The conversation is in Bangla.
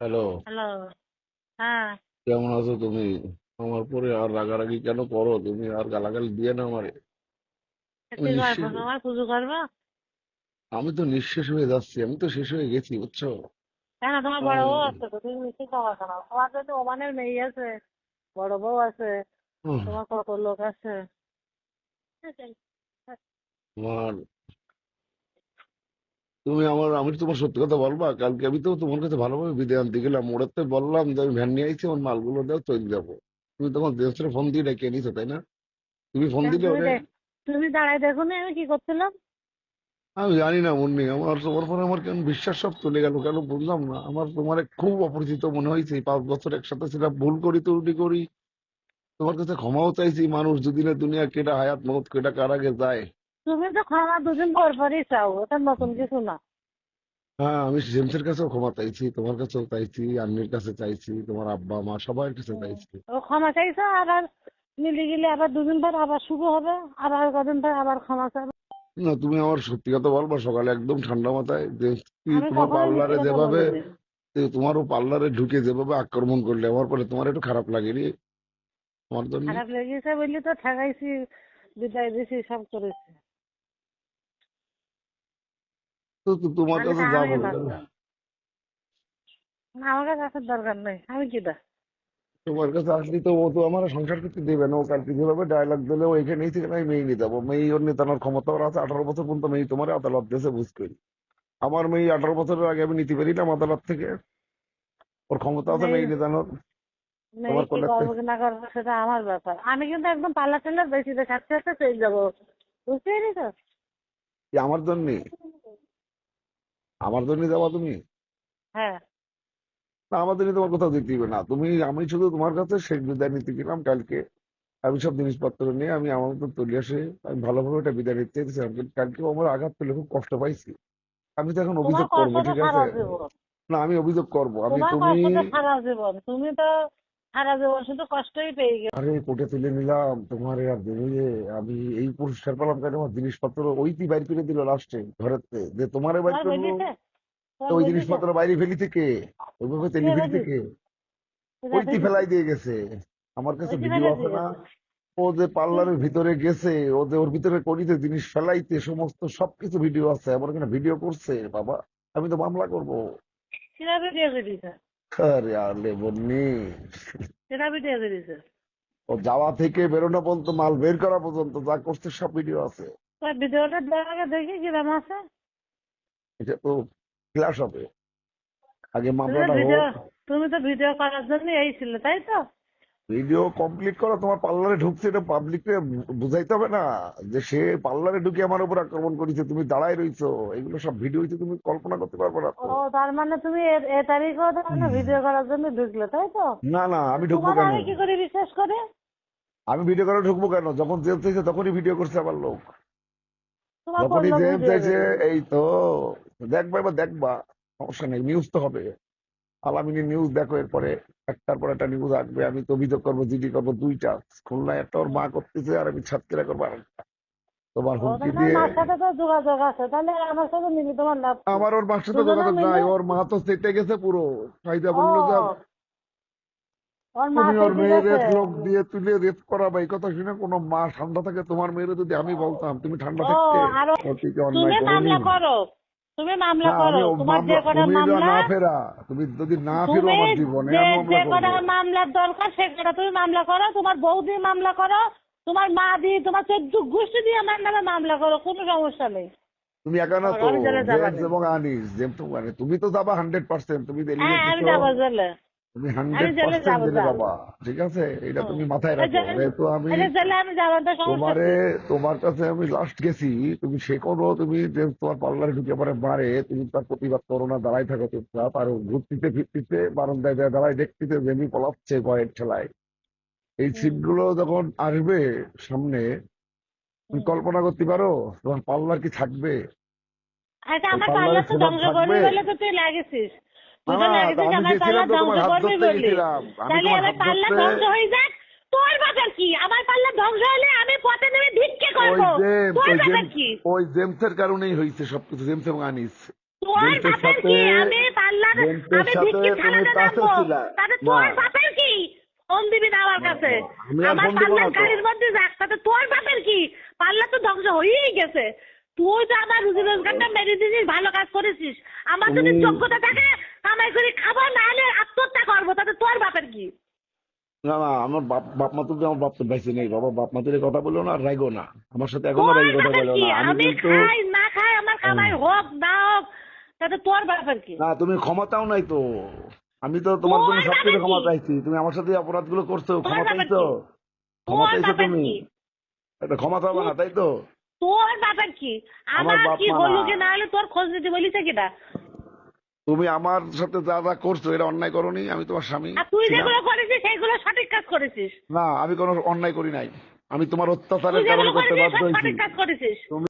হ্যালো। হ্যালো। হ্যাঁ। কেমন আছো তুমি? আমার পরে আর রাগারাগি কেন করো? তুমি আর গালাগালি দিয়ে না আমারে। আমি কি করবো, নিঃশেষ, তোমার পুজো করবো? আমি তো নিঃশেষ হয়ে যাচ্ছি, আমি তো শেষ হয়ে গেছি বুঝছো। কেন, তোমার বড় আমি বউ আছে তো, তুমি মিষ্টি খাওয়া কেন? তোমার তো ওমানের মেয়ে আছে, বড় বউ আছে, উহ, তোমার কত লোক আছে। তোমার তুমি আমার, আমি তো তোমার সত্যি কথা বলবা, কালকে আমি তো তোমার কাছে ভালোভাবে বিদায় আনতে গেলাম, ওরাতে বললাম যে আমি ভ্যান নিয়ে আইছি, আমার মালগুলো দাও চলে যাবো। তুমি তোমার দেশের ফোন দিয়ে ডেকে নিছো তাই না? তুমি ফোন কেন, দিলে তুমি ওরে। তুমি দাঁড়াই দেখো না আমি কি করছিলাম। আমি জানি না মুন্নি, আমার তোমার পরে আমার কেন বিশ্বাস সব চলে গেল, কেন বুঝলাম না। আমার তোমার খুব অপরিচিত মনে হয়েছে, এই 5 বছর একসাথে ছিলাম, ভুল করি ত্রুটি করি, তোমার কাছে ক্ষমাও চাইছি। মানুষ দুদিনের দুনিয়া, কেটা হায়াত মত কেটা কার আগে যায়। তুমি তো ক্ষমা দুদিন পর পরই চাও, ওটা নতুন কিছু না। হ্যাঁ, আমি জেমসের কাছেও ক্ষমা চাইছি, তোমার কাছেও চাইছি, আন্নির কাছে চাইছি, তোমার আব্বা মা সবার কাছে হুম। চাইছি। ও ক্ষমা চাইছো, আবার মিলে গেলে আবার দুদিন পর আবার শুরু হবে, আবার কদিন পর আবার ক্ষমা চাইবে। না, তুমি আমার সত্যি কথা বলবা সকালে একদম ঠান্ডা মাথায় যে কি আমি তোমার কখনোই মিথ্যে পার্লারে কথা যেভাবে, বলিনি। তোমারও পার্লারে ঢুকে যেভাবে আক্রমণ করলে আমার পরে, তোমার একটু খারাপ লাগেনি আমার জন্য? খারাপ লেগেছে বললি তো ঠেকাইছি, বিদায় দিছি, সব করেছি। তো তোমার খালি কাছে আমি যাবো কেন? বাঁচতাম না, আমার কাছে আসার দরকার নেই, আমি কি দা। তোমার কাছে আসলি তো ও তো আমার সংসার করতে দেবে না। ও কালকে যেভাবে ডায়লগ দিলে, ও এখানেই থেকে নাই, মেয়ে নিয়ে যাবো। মেয়ে ওর নেতানোর ক্ষমতা ওর আছে, 18 বছর পর্যন্ত মেয়ে তোমার আদালত দেশে বুঝ করি। আমার মেয়ে 18 বছরের আগে আমি নিতে পারিলাম আদালত থেকে। ওর ক্ষমতা আছে মেয়ে মেয়ে নেতানোর। মেয়ে তোমার কি কোলে করবো কি না করবো সেটা আমার ব্যাপার, আমি কিন্তু একদম পাল্লা টাল্লা বেশি দেখাচ্ছে সাথে চলে যাবো, বুঝতে পেরেছো? আমার জন্য, আমার জন্য যাওয়া তুমি? হ্যাঁ। না, আমার জন্য তোমার কোথাও দিতে হবে না তুমি। আমি শুধু তোমার কাছে শেষ বিদায় নিতে গেলাম কালকে। আমি সব জিনিসপত্র নিয়ে আমি আমার মতো চলে আসে, আমি ভালোভাবে একটা বিদায় নিতে চেয়েছিলাম, কিন্তু কালকে আমার আঘাত পেলে খুব কষ্ট পাইছি। আমি তো এখন তোমার অভিযোগ করবো, কষ্টটা ঠিক আছে? সারা জীবন, না, আমি অভিযোগ করব। তোমার তুমি, কষ্টটা সারা জীবন, তুমি তো সারা জীবন শুধু কষ্টই পেয়ে গেছো। আরে কোর্টে তুলে নিলাম তোমার আর জমিয়ে, আমি এই পুরস্কার পেলাম কেন? আমার জিনিসপত্র ওইটি বাইর করে দিল লাস্টে ঘরেতে, যে তোমারে বাইর তোমার করলো। বেরিয়েছে, তো তোমার ওই বেরিয়েছে। জিনিসপত্র বাইরে ফেলি থেকে, ওইভাবে তেলি কে ফেলি বেরিয়েছে? থেকে কোথায় ওইটি ফেলেছে? ফেলাই দিয়ে গেছে। আমার কাছে ওইটি ভিডিও ফেলে আছে দিয়ে না? গেছে। ও যে পার্লারের ভিতরে গেছে, ও যে ওর ভিতরে করিতে জিনিস ফেলাইতে, সমস্ত সবকিছু ভিডিও আছে আমার এখানে। ভিডিও করছে বাবা, আমি তো মামলা করবো। সেটা ভিডিও করেছে, আরে আলে বন্নি, সেটা ভিডিও করেছে। ও যাওয়া থেকে বেরোনো পর্যন্ত, মাল বের করা পর্যন্ত যা করছে সব ভিডিও আছে। তার ভিডিওটা দেওয়ার আগে দেখি কিরম আছে। এটা তো ফ্ল্যাশ হবে, আগে তুমি তো মামলাটা ভিডিও হোক। তুমি তো ভিডিও করার জন্য এই ছিল, তাই তো? ভিডিও কমপ্লিট করো, তোমার পার্লারে ঢুকছে, এটা পাবলিককে বুঝাইতে হবে না যে সে পার্লারে ঢুকে আমার উপর আক্রমণ করেছে, তুমি দাঁড়ায় রইছো। এগুলো সব ভিডিও হইতে তুমি কল্পনা করতে পারবে না ও, তো। তার মানে তুমি এ তারিখেও তাহলে ভিডিও করার জন্য ঢুকলে, তাই তো? না না, আমি ঢুকবো তোমার কেন? আমি কি করে বিশ্বাস করি? আমি ভিডিও করে ঢুকবো কেন? যখন জেল থেকে তখনই ভিডিও করছে আমার লোক। তোমার কোন যখনই লোক জেল ভিডিও চাইছে, করেছে? এই তো দেখবা, এবার দেখবা, সমস্যা নেই, নিউজ তো হবে। আলামিনী নিউজ দেখো, এরপরে একটার পর একটা নিউজ আসবে। আমি তো অভিযোগ করবো, জিডি করবো দুইটা। খুলনায় একটা ওর মা করতেছে, আর আমি সাতক্ষীরা করবো আরেকটা। তোমার ও, হুমকি তোমার দিয়ে। মার সাথে তো যোগাযোগ আছে, তাহলে আমার সাথে মিলি তোমার লাভ কি? আমার ওর মার সাথে দুজনে যোগাযোগ নাই, মিলে। ওর মা তো সেটে গেছে পুরো। ফাইদা বললো যে ও, ওর মা তুমি ওর সেটে মেয়ের গেছে। লোক দিয়ে তুলে রেপ করাবে, এই কথা শুনে কোনো মা ঠান্ডা থাকে? তোমার মেয়ের যদি আমি বলতাম, তুমি ঠান্ডা ও, থাকতে? আরো ও কি অন্যায় তুমি করেনি? মামলা করো, তুমি মামলা হ্যাঁ, আমি করো, ও তোমার যে মামলা, কটা তুমি যদি মামলা, না ফেরা, তুমি যদি না ফেরো তুমি আমার জীবনে, যে আমি যে মামলা করবো। কটা মামলার দরকার সে কটা তুমি মামলা করো, তোমার বউ দিয়ে মামলা করো, তোমার মা দিয়ে, তোমার 14 গোষ্ঠী দিয়ে আমার নামে মামলা করো, কোনো সমস্যা নেই। তুমি একা না তো, আমি জেলে যাবা জেমস নেই। এবং আনিস, জেমস এবং আনিস, তুমি তো যাবা 100%। তুমি ডেলি হ্যাঁ, আমি যেতেছো, যাবো জেলে। তুমি আমি হান্ড্রেড জেলে পার্সেন্ট যাবো, জেলে যা। যাবা। ঠিক আছে, এটা হুম। তুমি মাথায় রাখো, যেহেতু আমি জেলে আমি যাবো, তো সমস্যা তোমারে, কি? তোমার কাছে আমি লাস্ট গেছি। তুমি সে করো, তুমি যে তোমার পার্লারে ঢুকে পরে মারে, তুমি তার প্রতিবাদ করো না, দাঁড়াই থাকো চুপচাপ। আর ঘুরতিতে ফিরতিতে বারান্দায় যায় দাঁড়ায় দেখতিতে জেমি পলাচ্ছে ভয়ের ঠেলায়। এই হুম। সিনগুলো যখন আসবে সামনে, তুমি হুম। কল্পনা করতে পারো তোমার পার্লার কি থাকবে? আচ্ছা, ওই আমার পার্লারে পার্লার তো সেবার ধ্বংস থাকবে? করবি বলে তো তুই লাগেছিস। না তুই তো না, তা লাগেছিস আমি আমার গেছিলাম পার্লার তো, ধ্বংস তোমার হাত করবি ধরতে বলি। গেছিলাম, আমি তাহলে তোমার এবার হাত পার্লার ধরতে। ধ্বংস হয়ে যাক, তোর ব্যাপার কি? আমার পার্লার ধ্বংস হলে আমি পথে নেমে ভিক্ষে ওই করবো, জেমস, তোর ওই ব্যাপার জেমস, কি? ওই জেমসের কারণেই হয়েছে সবকিছু, জেমস এবং আনিস। তোর বেঞ্চের বাপের সাথে কি? আমি পার্লার বেঞ্চের আমি সাথে ভিক্ষি তুমি ছাড়াতে টাচে যাবো, ছিলা তাতে না তোর বাপের কি? ফোন দিবি না আমার না, কাছে। আমি আর আমার ফোন দিব পার্লার না তো। গাড়ির মধ্যে যাক, তাতে তোর বাপের কি? পার্লার তো ধ্বংস হয়েই গেছে। তুই তো আমার রুজি রোজগারটা মেরে দিছিস, ভালো কাজ করেছিস। আমার যদি তুমি যোগ্যতা থাকে কামাই করে খাবো, না হলে আত্মহত্যা করবো, তাতে তোর বাপের কি? না না, আমার বাপ বাপ মা তো আমার বাপ তো বেঁচে নেই বাবা, বাপ মা তুলে কথা বলো না, আর রাইগো না আমার সাথে, এখনো তোর রাইগে কথা বাপের বলো কি? না, আমি আমি কিন্তু খাই না খাই, আমার উম, কামাই হোক না হোক, তাতে তোর বাপের কি? না তুমি ক্ষমতাও নাই তো। আমি তো তোমার জন্য তোর সবকিছু বাপের কি? ক্ষমা চাইছি, তুমি আমার সাথে অপরাধ গুলো করছো, তোর ক্ষমা বাপের চাইছো, কি? ক্ষমা তোর চাইছো বাপের তুমি, কি? এটা ক্ষমা চাবে না তুই- তাই তো। তোর বাপের কি? আমার আমার বাপ কি মা না, হইলো কি না হলে তোর খোঁজ নিতে বলিছে কিনা? তুমি আমার সাথে যা যা করছো এটা অন্যায় করোনি, আমি তোমার স্বামী আর তুই ছিলাম। যেগুলো করেছিস সেগুলো সঠিক কাজ করেছিস। না আমি কোনো অন্যায় করি নাই, আমি তোমার তুই অত্যাচারের কারণে যেগুলো করতে করেছিস বাধ্য সব হয়েছি। সঠিক কাজ করেছিস।